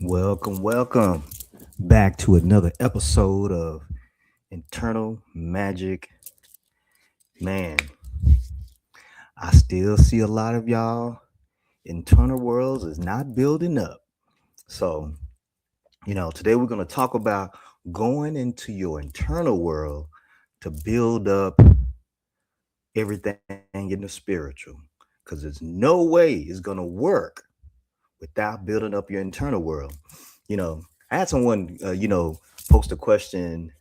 Welcome back to another episode of Internal Magic. Man, I still see a lot of y'all internal worlds is not building up. So, today we're going to talk about going into your internal world to build up everything in the spiritual. Because there's no way it's going to work without building up your internal world. I had someone, post a question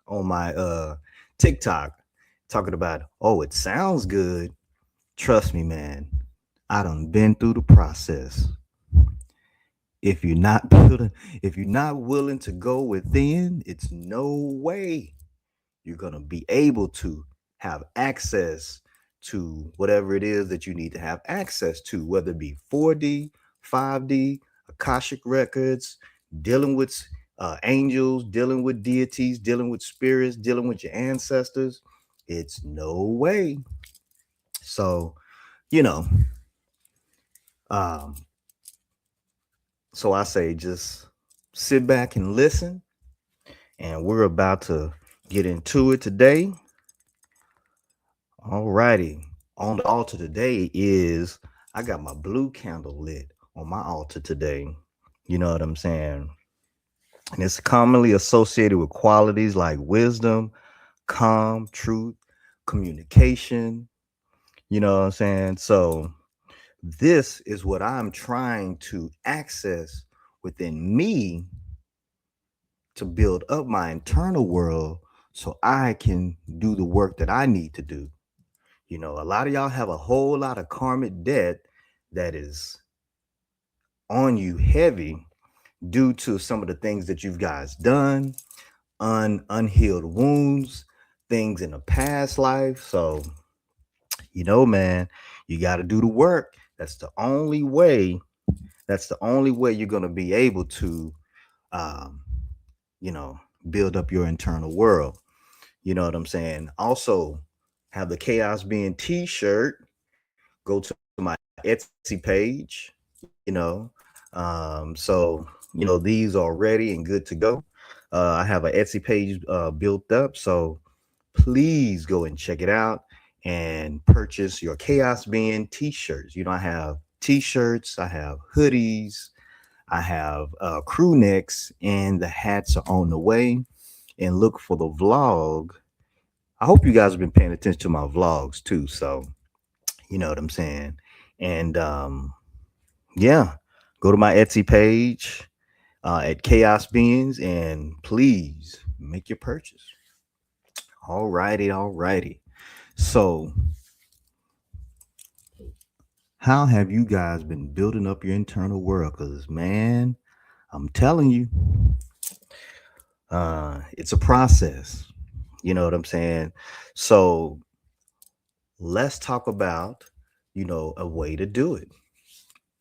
on my TikTok talking about, oh, it sounds good. Trust me, man. I done been through the process. If you're not building, if you're not willing to go within, it's no way you're gonna be able to have access to whatever it is that you need to have access to, whether it be 4D, 5D, Akashic records, dealing with angels, dealing with deities, dealing with spirits, dealing with your ancestors. It's no way. So, you know, um, so I say just sit back and listen, and we're about to get into it today. All righty. On the altar today is I got my blue candle lit on my altar today. You know what I'm saying? And it's commonly associated with qualities like wisdom, calm, truth, communication. You know what I'm saying? So this is what I'm trying to access within me to build up my internal world so I can do the work that I need to do. A lot of y'all have a whole lot of karmic debt that is on you heavy due to some of the things that you guys done, unhealed wounds, things in a past life. So, man, you got to do the work. That's the only way. That's the only way you're going to be able to, um, you know, build up your internal world. You know what I'm saying? Also, have the Chaos Being t-shirt. Go to my Etsy page, these are ready and good to go. I have an Etsy page built up, so please go and check it out and purchase your Chaos Being t-shirts. I have t-shirts, I have hoodies, I have crew necks, and the hats are on the way. And look for the vlog. I hope you guys have been paying attention to my vlogs too. So you know what I'm saying? And yeah, go to my Etsy page at Chaos Beings and please make your purchase. All righty. So, how have you guys been building up your internal world? Because, man, I'm telling you, it's a process. You know what I'm saying? So, let's talk about, a way to do it.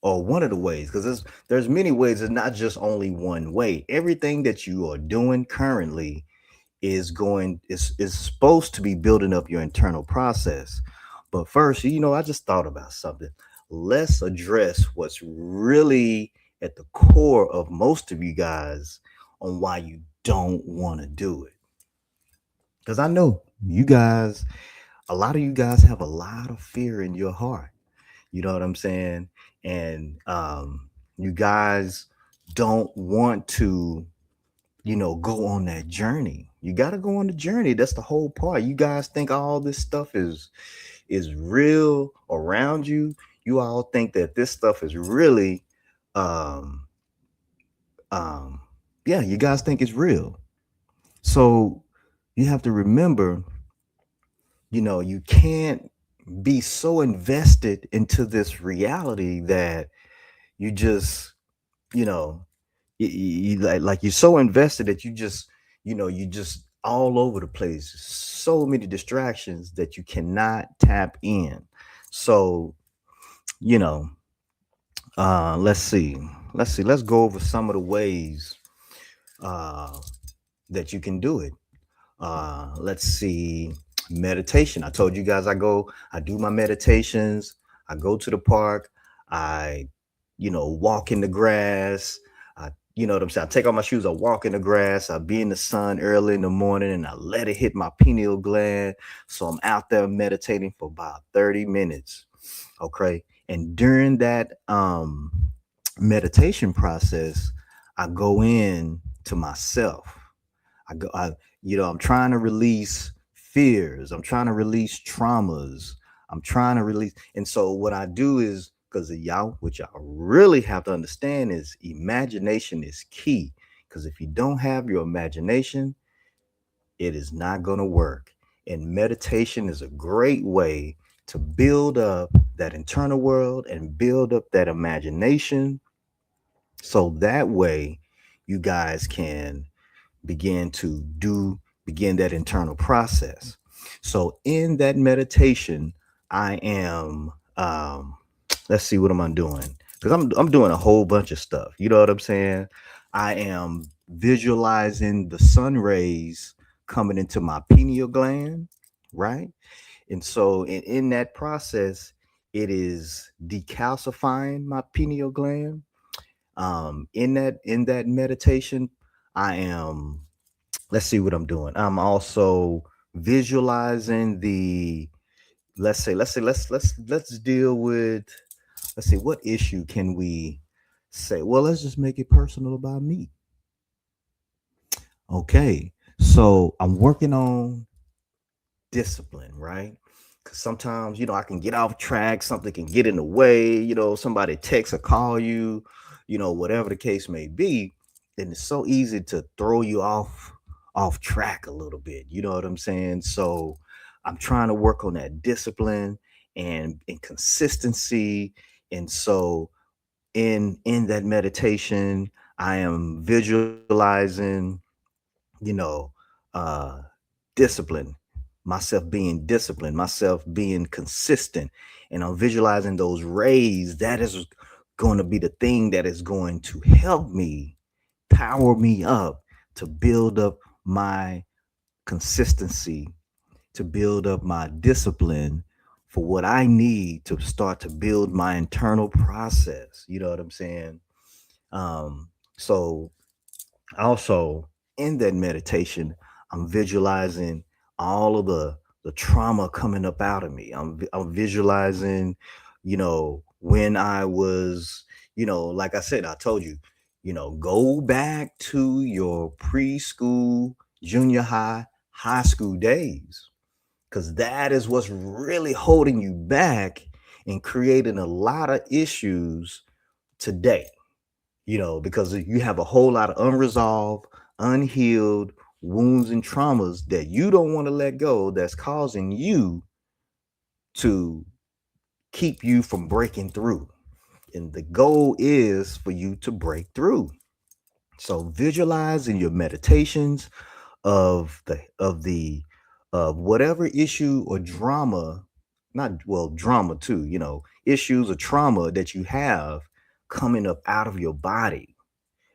Or one of the ways, because there's many ways. It's not just only one way. Everything that you are doing currently is supposed to be building up your internal process. But first, I just thought about something. Let's address what's really at the core of most of you guys on why you don't want to do it. Because I know you guys, a lot of you guys have a lot of fear in your heart. You know what I'm saying? And you guys don't want to, go on that journey. You got to go on the journey. That's the whole part. You guys think all this stuff is real around you. You all think that this stuff is really um um yeah, you guys think it's real. So you have to remember, you can't be so invested into this reality that you just, you know, like you're so invested that you just all over the place. So many distractions that you cannot tap in. So, you know, let's see. Let's go over some of the ways uh that you can do it. Let's see. Meditation. I told you guys I do my meditations. I go to the park. I, walk in the grass. I, what I'm saying? I take off my shoes, I walk in the grass, I be in the sun early in the morning and I let it hit my pineal gland. So I'm out there meditating for about 30 minutes. Okay. And during that meditation process, I go in to myself. I go, I, I'm trying to release fears. I'm trying to release traumas. I'm trying to release. And so what I do is, because y'all, what y'all really have to understand is imagination is key. Because if you don't have your imagination, it is not going to work. And meditation is a great way to build up that internal world and build up that imagination. So that way you guys can begin to begin that internal process. So in that meditation, I am let's see what am I doing? Because I'm doing a whole bunch of stuff. You know what I'm saying? I am visualizing the sun rays coming into my pineal gland, right? And so in that process, it is decalcifying my pineal gland. In that meditation, I am, let's see what I'm doing. I'm also visualizing the, let's deal with, let's see, what issue can we say? Well, let's just make it personal about me. Okay. So I'm working on discipline, right? Because sometimes, I can get off track, something can get in the way, somebody text or call you, whatever the case may be. And it's so easy to throw you off track a little bit. You know what I'm saying? So I'm trying to work on that discipline and consistency. And so in that meditation, I am visualizing, you know, uh discipline, myself being disciplined, myself being consistent, and I'm visualizing those rays. That is going to be the thing that is going to help me, power me up to build up my consistency, to build up my discipline for what I need to start to build my internal process. You know what I'm saying? So also in that meditation, I'm visualizing all of the trauma coming up out of me. I'm visualizing, when I was, like I said, I told you, go back to your preschool, junior high, high school days, because that is what's really holding you back and creating a lot of issues today, because you have a whole lot of unresolved, unhealed wounds and traumas that you don't want to let go, that's causing you to keep you from breaking through. And the goal is for you to break through. So visualize in your meditations of whatever issue or drama, not well, drama too, issues or trauma that you have coming up out of your body.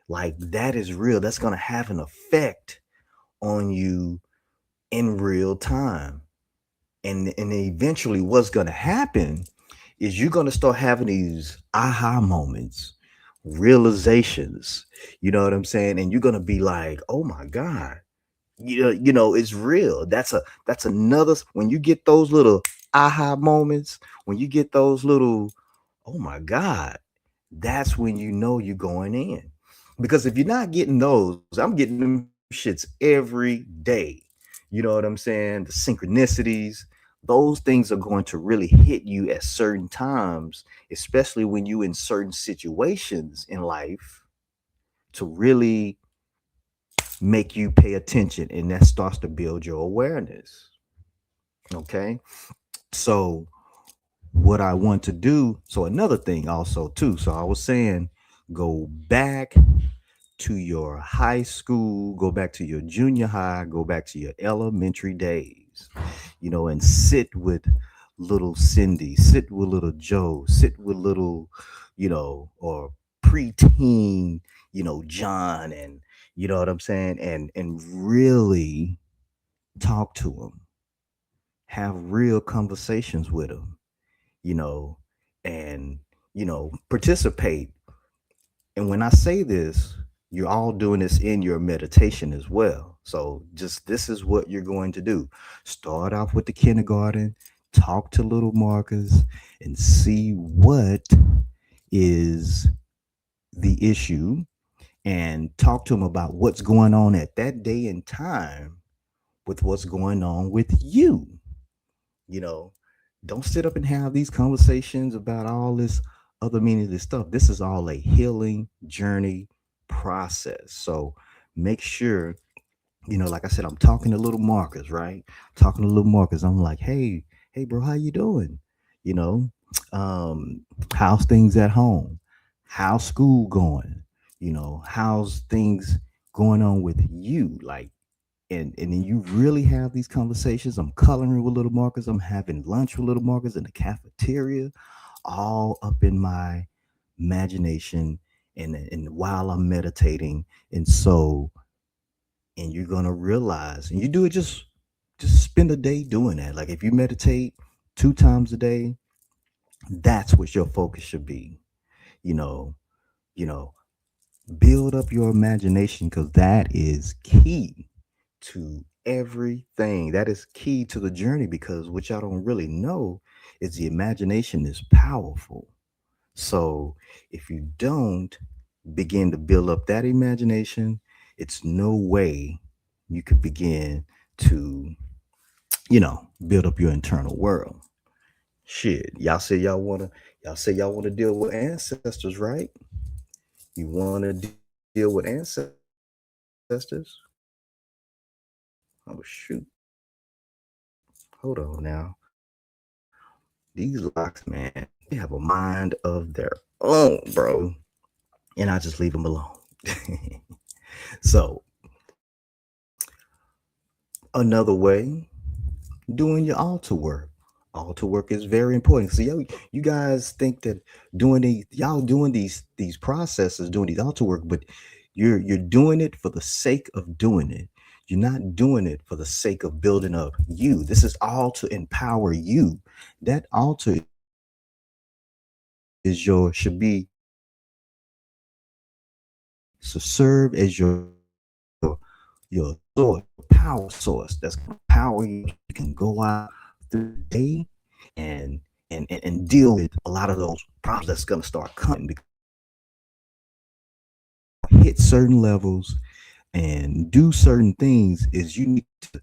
Like that is real. That's going to have an effect on you in real time. And eventually what's going to happen is you're going to start having these aha moments, realizations. You know what I'm saying? And you're going to be like, "Oh my god. It's real." That's another, when you get those little aha moments, when you get those little, "Oh my god," that's when you know you're going in. Because if you're not getting those, I'm getting them shits every day. You know what I'm saying? The synchronicities, those things are going to really hit you at certain times, especially when you in certain situations in life, to really make you pay attention, and that starts to build your awareness. Okay. So what I want to do, so another thing also too, so I was saying, go back to your high school, go back to your junior high, go back to your elementary days, and sit with little Cindy, sit with little Joe, sit with little, or preteen, John, and you know what I'm saying, and really talk to them, have real conversations with them, you know, and participate. And when I say this, you're all doing this in your meditation as well. So just this is what you're going to do. Start off with the kindergarten, talk to little Marcus, and see what is the issue, and talk to them about what's going on at that day and time with what's going on with you. You know, don't sit up and have these conversations about all this other meaningless stuff. This is all a healing journey process. So make sure, like I said, I'm talking to little Marcus, right? Talking to little Marcus. I'm like, hey, bro, how you doing? You know, how's things at home? How's school going? How's things going on with you? Like, and then you really have these conversations. I'm coloring with little Marcus. I'm having lunch with little Marcus in the cafeteria, all up in my imagination, and while I'm meditating. And so, and you're gonna realize, and you do it, just spend a day doing that. Like if you meditate 2 times a day, that's what your focus should be. You know, you know, build up your imagination, because that is key to everything. That is key to the journey, because what y'all don't really know is the imagination is powerful. So if you don't begin to build up that imagination, it's no way you could begin to, build up your internal world. Shit, y'all say y'all want to deal with ancestors, right? You want to deal with ancestors? Oh shoot. Hold on now. These locks, man, they have a mind of their own, bro. And I just leave them alone. So, another way, doing your altar work. Altar work is very important. So, you guys think that y'all doing these processes, doing these altar work, but you're doing it for the sake of doing it. You're not doing it for the sake of building up you. This is all to empower you. That altar should be to serve as your source, your power source that's going to power you. You can go out through the day and and deal with a lot of those problems that's going to start coming, because hit certain levels and do certain things. Is you need to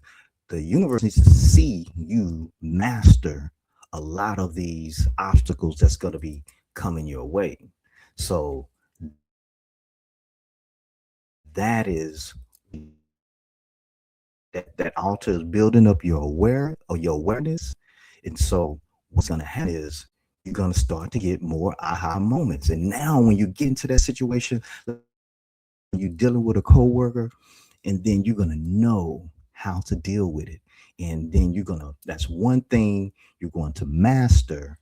The universe needs to see you master a lot of these obstacles that's going to be coming your way. So that is that altar is building up your awareness. And so what's going to happen is you're going to start to get more aha moments. And now when you get into that situation, you're dealing with a coworker, and then you're going to know how to deal with it. And then that's one thing you're going to master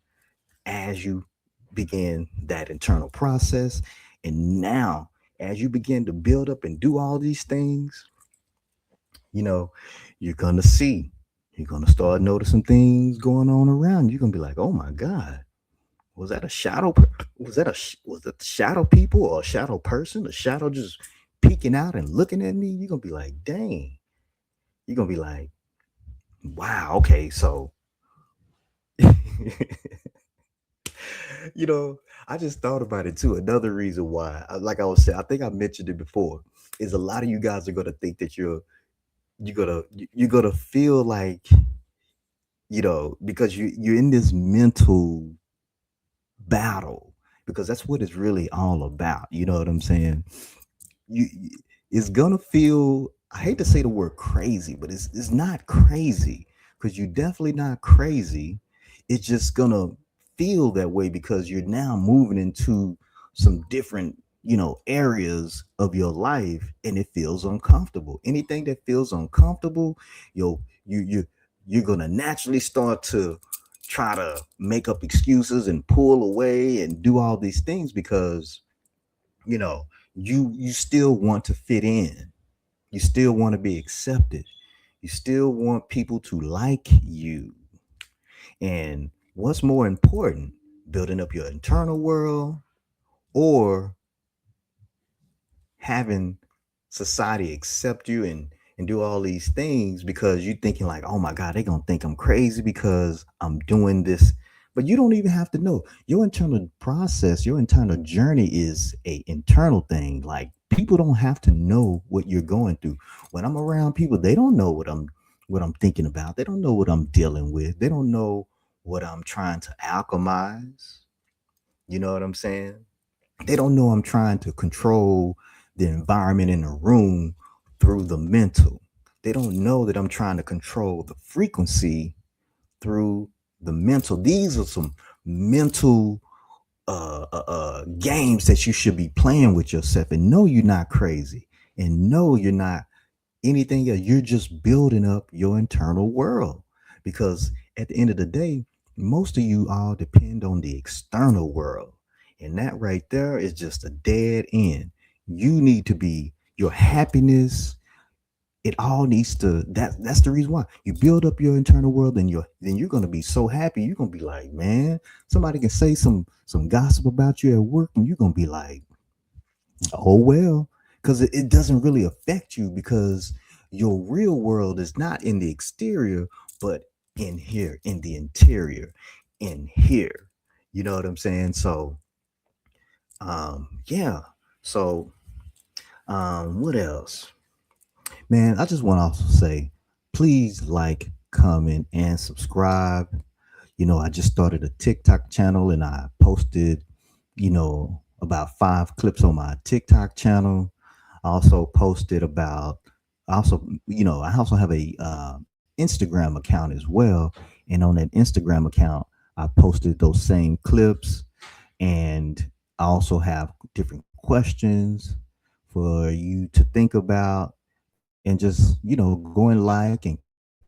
as you begin that internal process. And now, as you begin to build up and do all these things, you know, you're gonna see, you're gonna start noticing things going on around you. You're gonna be like, oh my God, was that a shadow? Was that the shadow people or a shadow person? A shadow just peeking out and looking at me? You're gonna be like, dang. You're gonna be like, wow, okay, so I just thought about it too. Another reason why, like I was saying, I think I mentioned it before, is a lot of you guys are gonna think that you're gonna feel like, because you're in this mental battle, because that's what it's really all about. You know what I'm saying? You It's gonna feel, I hate to say the word crazy, but it's not crazy, because you're definitely not crazy. It's just gonna feel that way because you're now moving into some different, areas of your life, and it feels uncomfortable. Anything that feels uncomfortable, you'll you you you're gonna naturally start to try to make up excuses and pull away and do all these things, because you know you still want to fit in. You still want to be accepted. You still want people to like you. And what's more important, building up your internal world, or having society accept you and do all these things because you're thinking like, oh my God, they're gonna think I'm crazy because I'm doing this. But you don't even have to know. Your internal process, your internal journey is a internal thing. Like people don't have to know what you're going through. When I'm around people, they don't know what I'm thinking about. They don't know what I'm dealing with. They don't know what I'm trying to alchemize. You know what I'm saying? They don't know I'm trying to control the environment in the room through the mental. They don't know that I'm trying to control the frequency through the mental. These are some mental games that you should be playing with yourself. And no, you're not crazy. And no, you're not anything else. You're just building up your internal world. Because at the end of the day, most of you all depend on the external world. And that right there is just a dead end. You need to be your happiness. It all needs to that's the reason why you build up your internal world, and you're gonna be so happy. You're gonna be like, man, somebody can say some gossip about you at work, and you're gonna be like, oh well, because it doesn't really affect you because your real world is not in the exterior, but in here, in the interior, in here. You know what I'm saying? So, yeah. So, what else, man? I just want to also say, please like, comment, and subscribe. I just started a TikTok channel, and I posted, about 5 clips on my TikTok channel. I also posted about, I also have a Instagram account as well. And on that Instagram account, I posted those same clips. And I also have different questions for you to think about, and just, go and like and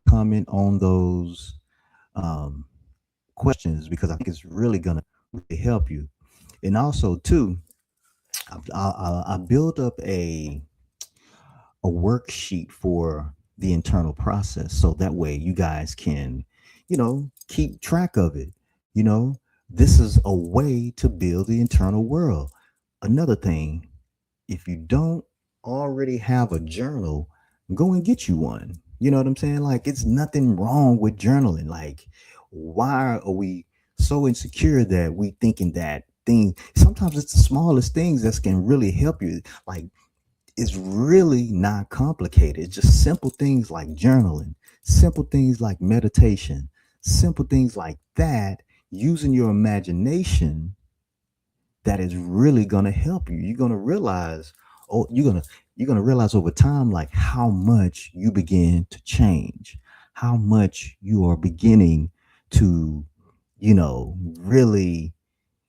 comment on those um, questions, because I think it's really gonna really help you. And also too, I built up a worksheet for the internal process, so that way you guys can, keep track of it. You know, this is a way to build the internal world. Another thing, if you don't already have a journal, go and get you one. You know what I'm saying? Like, it's nothing wrong with journaling. Like, why are we so insecure that we thinking that thing? Sometimes it's the smallest things that can really help you. Like, it's really not complicated. It's just simple things like journaling, simple things like meditation, simple things like that, using your imagination, that is really going to help you. You're going to realize, oh, you're going to realize over time, like how much you begin to change, how much you are beginning to, really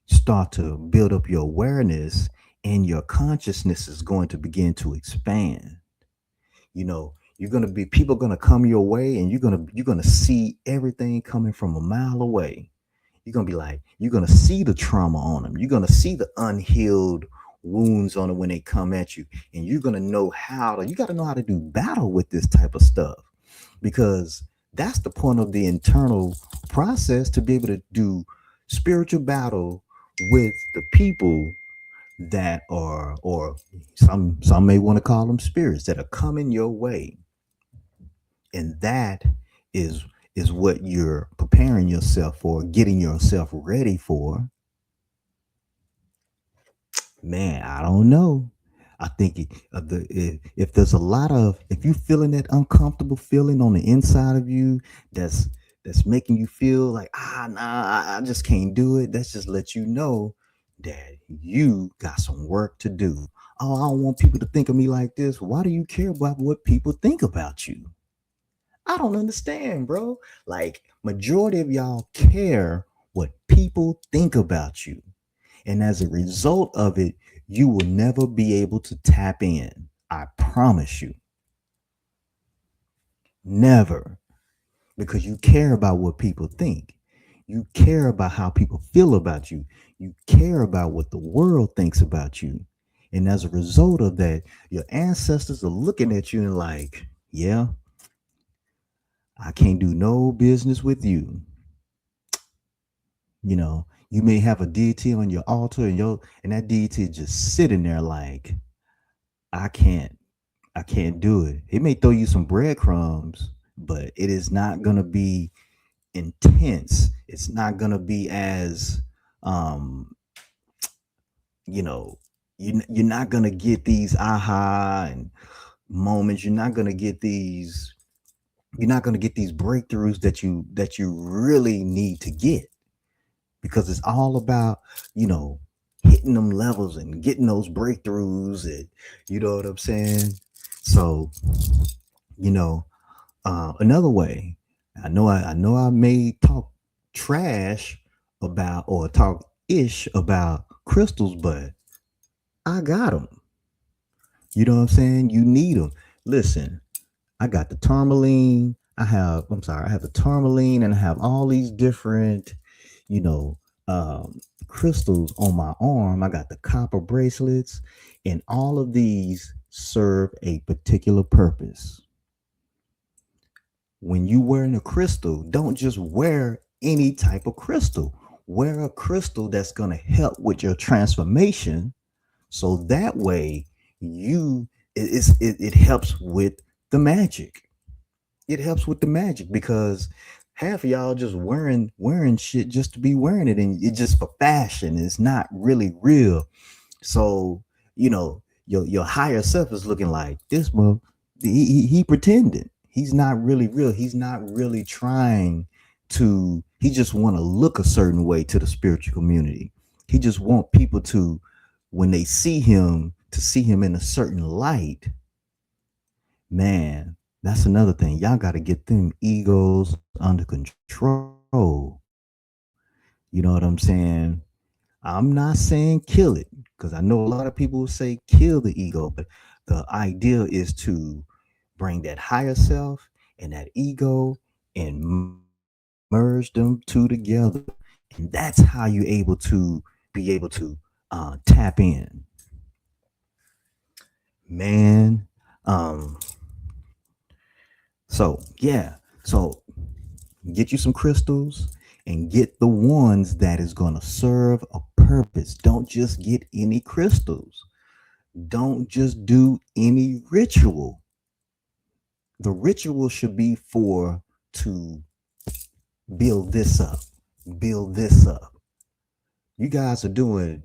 start to build up your awareness, and your consciousness is going to begin to expand. You're going to be people going to come your way, and you're going to see everything coming from a mile away. You're gonna be like, you're gonna see the trauma on them. You're gonna see the unhealed wounds on them when they come at you, and you're gonna know how to. You got to know how to do battle with this type of stuff, because that's the point of the internal process, to be able to do spiritual battle with the people that are, or some may want to call them spirits that are coming your way. And that is is what you're preparing yourself for, getting yourself ready for. Man, I don't know. I think if there's a lot of, if you feeling that uncomfortable feeling on the inside of you, that's that's making you feel like, nah, I just can't do it. That's just let you know that you got some work to do. Oh, I don't want people to think of me like this. Why do you care about what people think about you? I don't understand, bro. Like, majority of y'all care what people think about you. And as a result of it, you will never be able to tap in. I promise you. Never. Because you care about what people think. You care about how people feel about you. You care about what the world thinks about you. And as a result of that, your ancestors are looking at you and like, yeah, I can't do no business with you. You may have a deity on your altar, and that deity just sitting there like, I can't, I can't do it. It may throw you some breadcrumbs, but it is not gonna be intense. It's not gonna be as um, you know, you're not gonna get these aha and moments. You're not gonna get these breakthroughs that you really need to get, because it's all about, you know, hitting them levels and getting those breakthroughs, and you know what I'm saying? So, you know, another way, I know I may talk trash about, or talk ish about crystals, but I got them. You know what I'm saying? You need them. Listen, I got the tourmaline. I have the tourmaline, and I have all these different, you know, crystals on my arm. I got the copper bracelets, and all of these serve a particular purpose. When you wearing a crystal, don't just wear any type of crystal. Wear a crystal that's going to help with your transformation, so that way you it helps with the magic. It helps with the magic, because half of y'all just wearing shit just to be wearing it, and it's just for fashion. It's not really real. So, you know, your higher self is looking like this. Well, he pretending. He's not really real. He's not really trying to. He just want to look a certain way to the spiritual community. He just want people to, when they see him, to see him in a certain light. Man, that's another thing. Y'all got to get them egos under control. You know what I'm saying? I'm not saying kill it, because I know a lot of people will say kill the ego, but the idea is to bring that higher self and that ego and merge them two together. And that's how you're able to tap in. Man. So yeah. So get you some crystals, and get the ones that is going to serve a purpose. Don't just get any crystals. Don't just do any ritual. The ritual should be for to build this up, build this up. You guys are doing,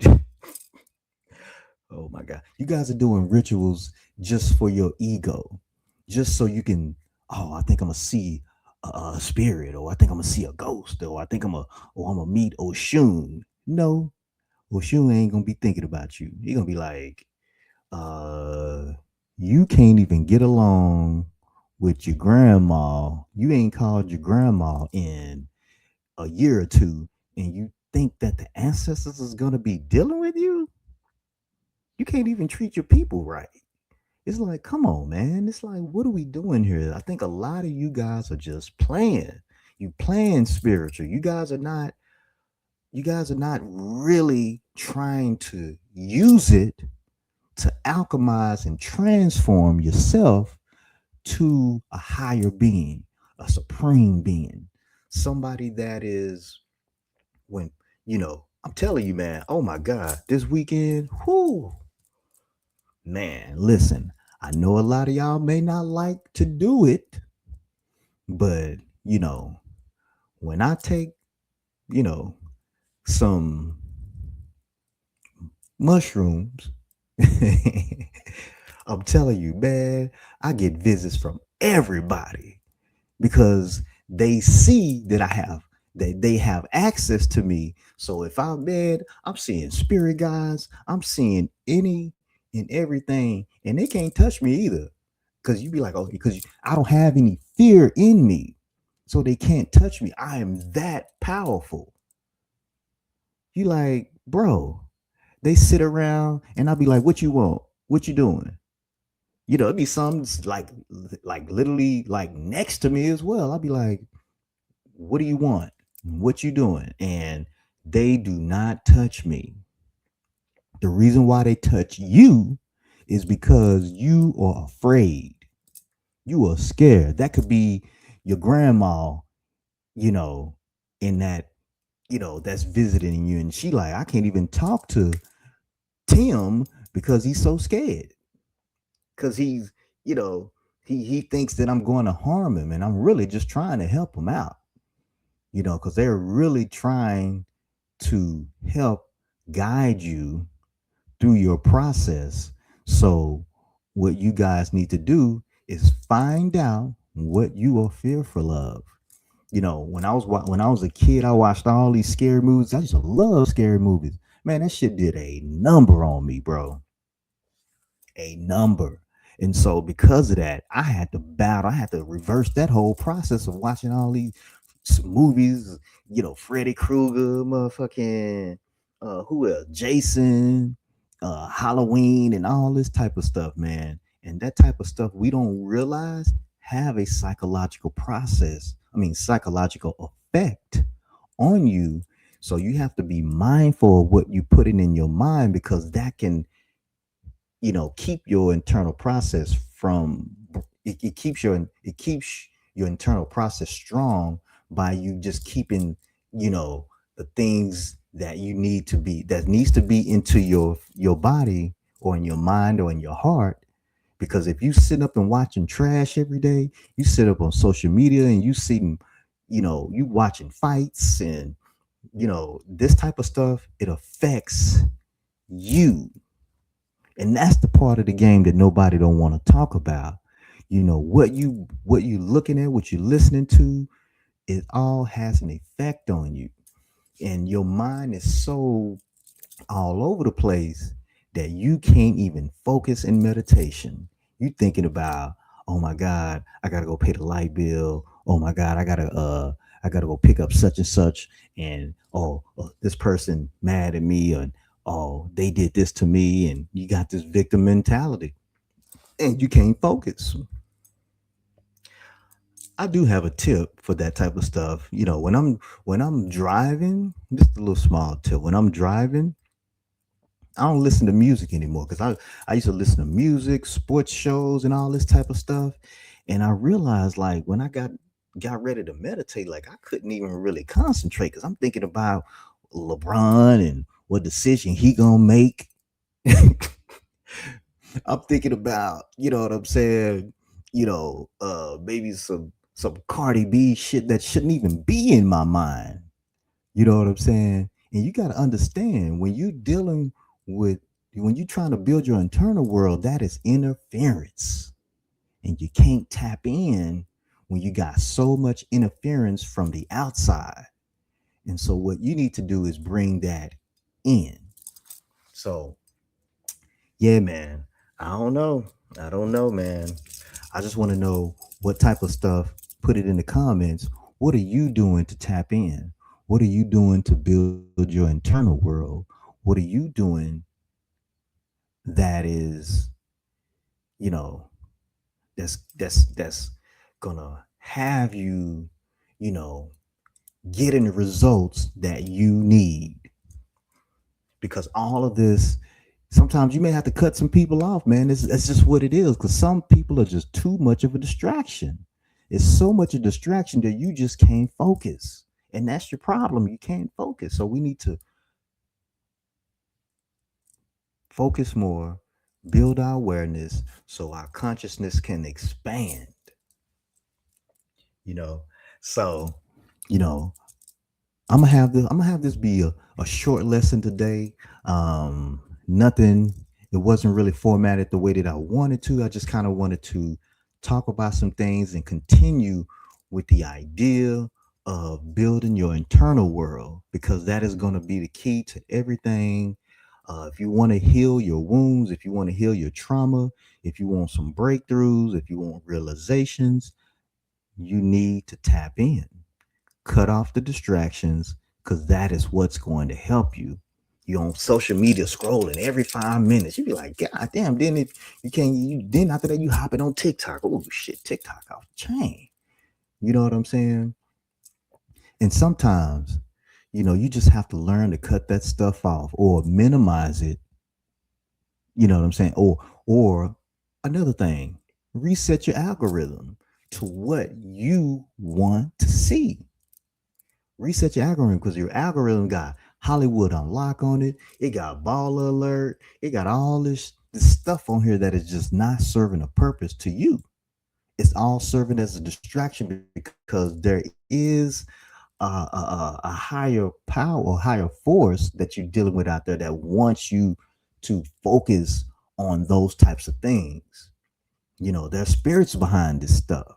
oh my God, you guys are doing rituals just for your ego, just so you can, oh, I think I'm gonna see a spirit, or I think I'm gonna see a ghost, or I think I'm gonna meet Oshun. No, Oshun ain't gonna be thinking about you. He gonna be like, uh, you can't even get along with your grandma. You ain't called your grandma in a year or two, and you think that the ancestors is gonna be dealing with you? You can't even treat your people right. It's like, come on, man. It's like, what are we doing here? I think a lot of you guys are just playing. You playing spiritual. You guys are not really trying to use it to alchemize and transform yourself to a higher being, a supreme being, somebody that is, when, I'm telling you, man, oh my God, this weekend, whoo, man, listen, I know a lot of y'all may not like to do it, but, when I take, you know, some mushrooms, I'm telling you, man, I get visits from everybody, because they see that they have access to me. So if I'm dead, I'm seeing spirit guides, I'm seeing any and everything, and they can't touch me either. Because you be like, oh, because I don't have any fear in me, so they can't touch me. I am that powerful. You like, bro? They sit around, and I'll be like, what you want? What you doing? It'd be some like literally like next to me as well. I'll be like, what do you want? What you doing? And they do not touch me. The reason why they touch you is because you are afraid. You are scared. That could be your grandma, you know, in that that's visiting you, and she like, I can't even talk to Tim because he's so scared. Because he's, you know, he thinks that I'm going to harm him, and I'm really just trying to help him out. Because they're really trying to help guide you through your process. So, what you guys need to do is find out what you are fearful of. When I was a kid, I watched all these scary movies. I used to love scary movies. Man, that shit did a number on me, bro. A number. And so because of that, I had to battle. I had to reverse that whole process of watching all these movies. Freddy Krueger, motherfucking, who else? Jason, Halloween, and all this type of stuff, man. And that type of stuff we don't realize have a psychological process. I mean, psychological effect on you. So you have to be mindful of what you put in your mind, because that can keep your internal process from it keeps your internal process strong by you just keeping the things that needs to be into your body, or in your mind, or in your heart. Because if you sit up and watching trash every day, you sit up on social media and you see, you watching fights, and this type of stuff, it affects you. And that's the part of the game that nobody don't want to talk about. What you looking at, what you're listening to, it all has an effect on you. And your mind is so all over the place that you can't even focus in meditation. You thinking about, oh my God, I gotta go pay the light bill. Oh my God, I gotta go pick up such and such. And this person mad at me, and they did this to me, and you got this victim mentality, and you can't focus. I do have a tip for that type of stuff. When I'm driving, just a little small tip. When I'm driving, I don't listen to music anymore, because I used to listen to music, sports shows, and all this type of stuff. And I realized, like, when I got ready to meditate, like, I couldn't even really concentrate, because I'm thinking about LeBron and what decision he gonna make. I'm thinking about, you know what I'm saying, maybe some Cardi B shit that shouldn't even be in my mind. You know what I'm saying? And you got to understand, with when you're trying to build your internal world, that is interference. And you can't tap in when you got so much interference from the outside. And so what you need to do is bring that in. So, yeah, man. I don't know. I don't know, man. I just want to know what type of stuff. Put it in the comments. What are you doing to tap in? What are you doing to build your internal world? What are you doing that is, you know, that's gonna have you, you know, getting the results that you need? Because all of this, sometimes you may have to cut some people off, man. It's just what it is, because some people are just too much of a distraction. It's so much a distraction that you just can't focus, and that's your problem. You can't focus. So we need to focus more, build our awareness, so our consciousness can expand. you know so you know I'm gonna have this be a short lesson today. Nothing. It wasn't really formatted the way that I wanted to. I just kind of wanted to talk about some things and continue with the idea of building your internal world, because that is going to be the key to everything. If you want to heal your wounds, if you want to heal your trauma, if you want some breakthroughs, if you want realizations, you need to tap in. Cut off the distractions, because that is what's going to help you. You on social media scrolling every 5 minutes. You be like, God damn, then if you can't you then after that you hopping on TikTok. Oh shit, TikTok off the chain. You know what I'm saying? And sometimes, you just have to learn to cut that stuff off or minimize it. You know what I'm saying? Or another thing, reset your algorithm to what you want to see. Reset your algorithm because your algorithm got Hollywood Unlock on it. It got Baller Alert. It got all this stuff on here that is just not serving a purpose to you. It's all serving as a distraction because there is a higher power, a higher force that you're dealing with out there that wants you to focus on those types of things. You know, there's spirits behind this stuff.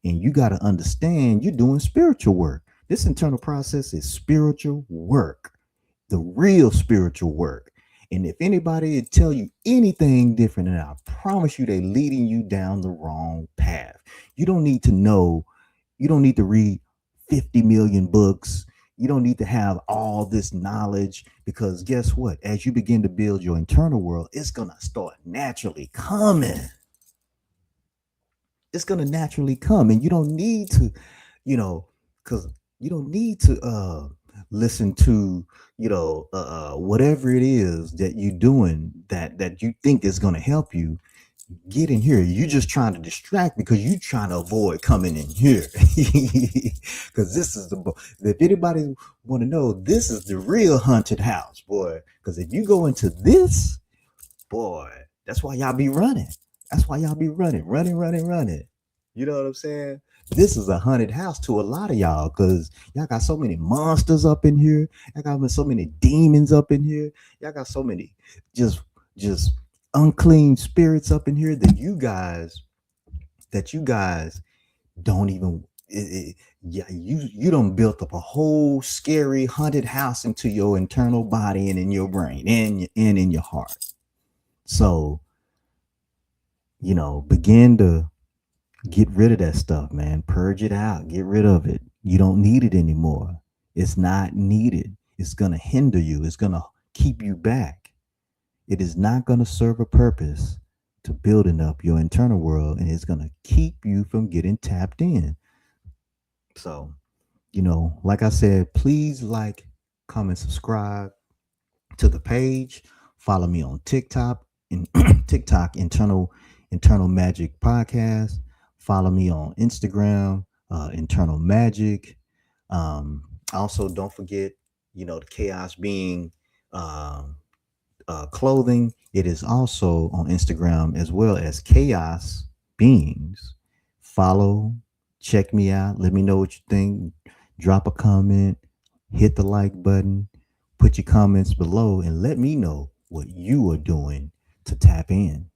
And you got to understand you're doing spiritual work. This internal process is spiritual work, the real spiritual work. And if anybody tell you anything different, then I promise you they're leading you down the wrong path. You don't need to know, you don't need to read 50 million books. You don't need to have all this knowledge because guess what? As you begin to build your internal world, it's going to start naturally coming. It's going to naturally come. And you don't need to, you know, because you don't need to listen to, whatever it is that you're doing that you think is going to help you get in here. You just trying to distract because you trying to avoid coming in here. Because this is if anybody want to know, this is the real haunted house, boy. Because if you go into this, boy, that's why y'all be running. That's why y'all be running. You know what I'm saying? This is a haunted house to a lot of y'all because y'all got so many monsters up in here. Y'all got so many demons up in here. Y'all got so many just just unclean spirits up in here that you guys don't even yeah, you don't built up a whole scary haunted house into your internal body and in your brain and in your heart. So, begin to get rid of that stuff, man. Purge it out. Get rid of it. You don't need it anymore. It's not needed. It's going to hinder you. It's going to keep you back. It is not going to serve a purpose to building up your internal world, and it's going to keep you from getting tapped in. So, like I said, please like, comment, subscribe to the page. Follow me on TikTok in TikTok Internal Magic Podcast. Follow me on Instagram, Internal Magic. Also, don't forget, the Chaos Being clothing. It is also on Instagram as well as Chaos Beings. Follow, check me out. Let me know what you think. Drop a comment, hit the like button, put your comments below, and let me know what you are doing to tap in.